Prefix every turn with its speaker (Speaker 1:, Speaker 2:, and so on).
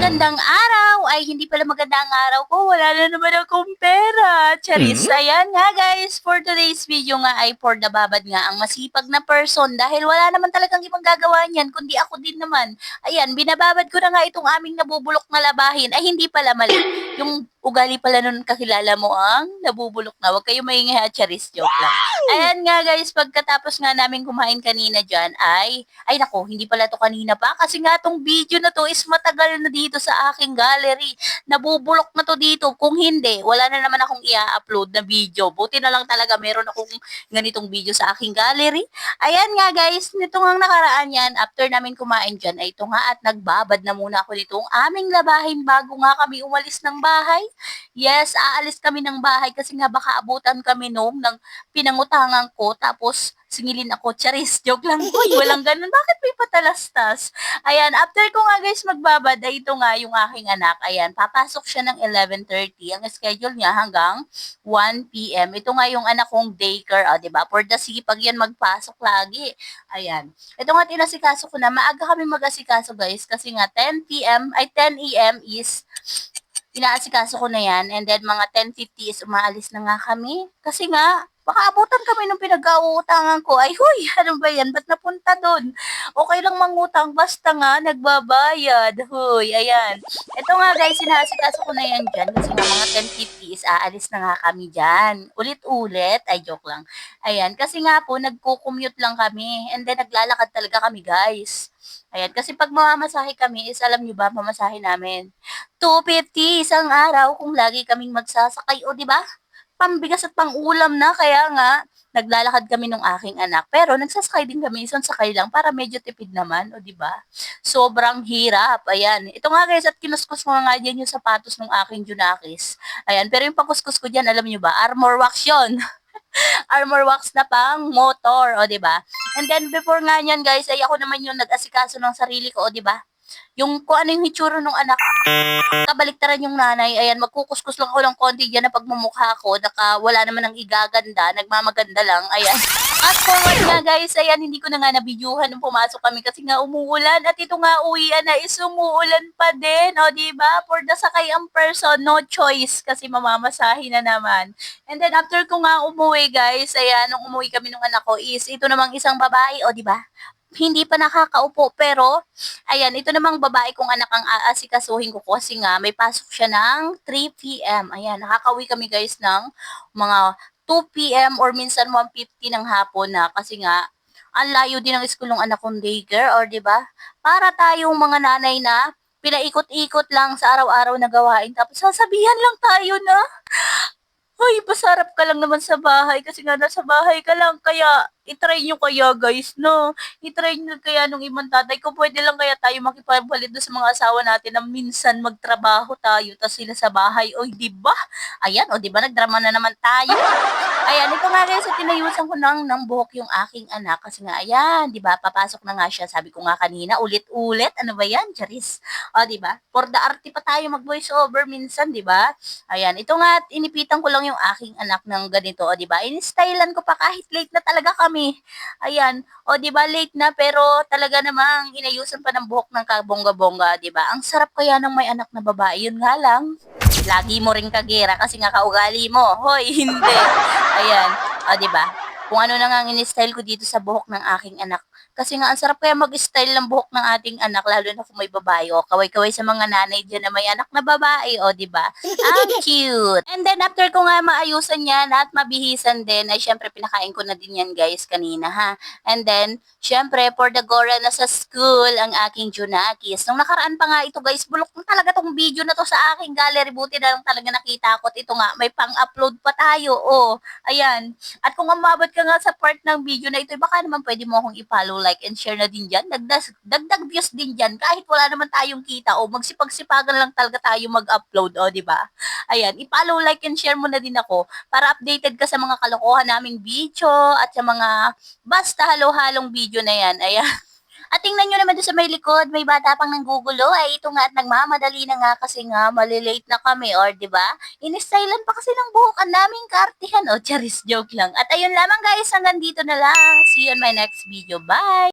Speaker 1: Magandang araw! Ay, hindi pala magandang araw ko. Wala na naman akong pera. Charis, ayan nga guys. For today's video nga ay for the babad nga ang masipag na person dahil wala naman talagang ibang gagawa niyan kundi ako din naman. Ayan, binababad ko na nga itong aming nabubulok na labahin. Ay, hindi pala mali. Yung ugali pala nun kakilala mo ang nabubulok na. Huwag kayo maingay ha, Charis. Joke lang. Ayan nga guys, pagkatapos nga namin kumain kanina dyan ay nako, hindi pala to kanina pa kasi nga tong video na to is matagal na dito sa aking gallery. Nabubulok na to dito. Kung hindi, wala na naman akong i-upload na video. Buti na lang talaga meron akong ganitong video sa aking gallery. Ayan nga guys, nito nga nakaraan yan, after namin kumain dyan, ay ito nga at nagbabad na muna ako nitong aming labahin bago nga kami umalis ng bahay. Yes, aalis kami ng bahay kasi nga baka abutan kami noong ng pinangutangan ko tapos singilin ako. Charis, joke lang. Uy, walang ganun. Bakit may patalastas? Ayan, after ko nga guys magbabad, ay ito nga yung aking anak. Ayan, papasok siya ng 11:30. Ang schedule niya hanggang 1 p.m. Ito nga yung anak kong daycare, diba? For the sipag yan magpasok lagi. Ayan. Ito nga tinasikaso ko na. Maaga kami mag-asikaso guys kasi nga 10 p.m. ay 10 a.m. is inaasikaso ko na yan and then mga 10:50 is umaalis na nga kami. Kasi nga, baka abutan kami nung pinag-uutangan ko. Ay, huy, ano ba yan? Ba't napunta doon? Okay lang mangutang, basta nga nagbabayad. Huy, ayan. Ito nga guys, inaasikaso ko na yan dyan kasi nga mga 10:50 is aalis na nga kami dyan. Ulit-ulit, ay joke lang. Ayan, kasi nga po, nagko-commute lang kami and then naglalakad talaga kami guys. Ayan, kasi pag mamamasahe kami is alam nyo ba, mamasahe namin 250 isang araw kung lagi kaming magsasakay. O, di ba? Pambigas at pangulam na. Kaya nga, naglalakad kami ng aking anak. Pero nagsasakay din kami, isang sakay lang para medyo tipid naman. O, di ba? Sobrang hirap. Ayan. Ito nga guys, at kinuskus ko nga dyan yung sapatos ng aking Junakis. Ayan. Pero yung pangkuskus ko dyan, alam nyo ba? Armor wax yun. Armor wax na pang motor. O, di ba? And then, before nga yan guys, ay ako naman yung nag-asikaso ng sarili ko. O, di ba? Yung kung ano yung hitsura ng anak, kabaliktaran yung nanay, ayan, magkukuskus lang ako ng konti dyan na pagmumukha ko, wala naman ng igaganda, nagmamaganda lang, ayan. Fast forward nga guys, ayan, hindi ko na nga nabidyuhan nung pumasok kami kasi nga umuulan at ito nga uwian na is umuulan pa din, o diba? For the sakay ang person, no choice kasi mamamasahin na naman. And then after ko nga umuwi guys, ayan, nung umuwi kami ng anak ko is ito namang isang babae, o diba? Hindi pa nakakaupo pero ayan, ito namang babae kong anak ang aasikasuhin ko kasi nga may pasok siya ng 3 p.m. Ayan, nakakauwi kami guys ng mga 2 p.m. or minsan 1:50 ng hapon na kasi nga ang layo din ng school ng anak kong daycare or 'di ba? Para tayong mga nanay na pinaikot-ikot lang sa araw-araw na gawain tapos sasabihan lang tayo na ay, pasarap ka lang naman sa bahay kasi nga nasa bahay ka lang. Kaya, itry nyo kaya guys, no? Itry nyo kaya nung ibang tatay ko, pwede lang kaya tayo makipagbalik doon sa mga asawa natin na minsan magtrabaho tayo, tas sila sa bahay. Oy, di ba? Ayan, o di ba nagdrama na naman tayo? Ayan, ito nga guys, tinayusan ko ng buhok yung aking anak kasi nga, ayan, di ba? Papasok na nga siya. Sabi ko nga kanina, ulit-ulit. Ano ba yan, Charis? O, di ba? For the arte pa tayo mag-voice over minsan, di ba? Ayan, ito nga, inipitan ko lang yung aking anak ng ganito, o di ba? In-stylean ko pa kahit late na talaga kami. Ayan, o di ba late na pero talaga namang inayusan pa ng buhok ng kabongga-bongga, di ba? Ang sarap kaya ng may anak na babae, yun nga lang. Lagi mo ring kagera kasi nga kaugali mo. Hoy, hindi. Ayan, o di ba? Kung ano na nga ang in-style ko dito sa buhok ng aking anak. Kasi nga, ang sarap kaya mag-style ng buhok ng ating anak, lalo na kung may babae. O, kaway-kaway sa mga nanay dyan na may anak na babae. O, di ba? Ang cute. And then, after ko nga maayusan yan at mabihisan din, ay syempre, pinakain ko na din yan, guys, kanina, ha? And then, syempre, for the Gora na sa school, ang aking Junakis. Nung nakaraan pa nga ito, guys, bulok na talaga tong video na to sa aking gallery. Buti na lang talaga nakita ko. At ito nga, may pang-upload pa tayo. O, ayan. At kung umabot ka nga sa part ng video na ito, baka naman pwede mo akong i-follow, like, and share na din dyan. Dagdag views din dyan. Kahit wala naman tayong kita o magsipag-sipagan lang talaga tayo mag-upload. O, di ba? Ayan, i-follow, like, and share mo na din ako para updated ka sa mga kalokohan naming video at sa mga basta halo-halong video na yan. Ayan. At tingnan nyo naman doon sa may likod, may bata pang nanggugulo. Ay, ito nga at nagmamadali na nga kasi nga malilate na kami. Or, di ba? In-stylean pa kasi ng buhok ang naming kartihan. O, charis joke lang. At ayun lamang guys, hanggang dito na lang. See you on my next video. Bye!